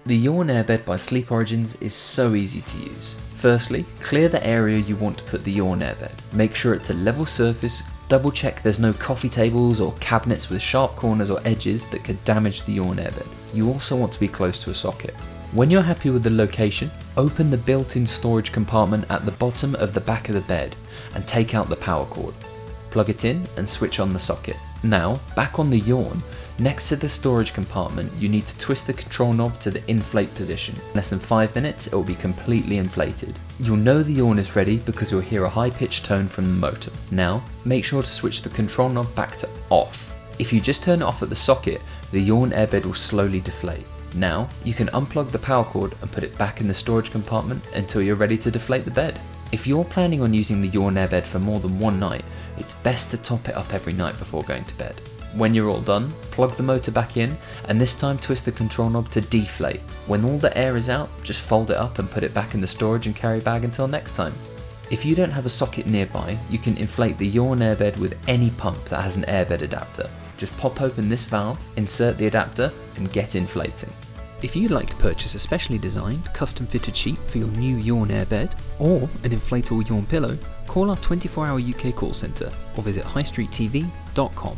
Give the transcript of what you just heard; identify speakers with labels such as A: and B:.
A: The YAWN Air Bed by Sleep Origins is so easy to use. Firstly, clear the area you want to put the YAWN Air Bed. Make sure it's a level surface, double check there's no coffee tables or cabinets with sharp corners or edges that could damage the YAWN Air Bed. You also want to be close to a socket. When you're happy with the location, open the built-in storage compartment at the bottom of the back of the bed and take out the power cord. Plug it in and switch on the socket. Now, back on the YAWN, next to the storage compartment, you need to twist the control knob to the inflate position. In less than 5 minutes, it will be completely inflated. You'll know the YAWN is ready because you'll hear a high-pitched tone from the motor. Now, make sure to switch the control knob back to off. If you just turn it off at the socket, the YAWN Air Bed will slowly deflate. Now, you can unplug the power cord and put it back in the storage compartment until you're ready to deflate the bed. If you're planning on using the YAWN Air Bed for more than one night, it's best to top it up every night before going to bed. When you're all done, plug the motor back in and this time twist the control knob to deflate. When all the air is out, just fold it up and put it back in the storage and carry bag until next time. If you don't have a socket nearby, you can inflate the YAWN Air Bed with any pump that has an airbed adapter. Just pop open this valve, insert the adapter and get inflating. If you'd like to purchase a specially designed, custom fitted sheet for your new YAWN Air Bed or an inflatable YAWN pillow, call our 24-hour UK call centre or visit highstreettv.com.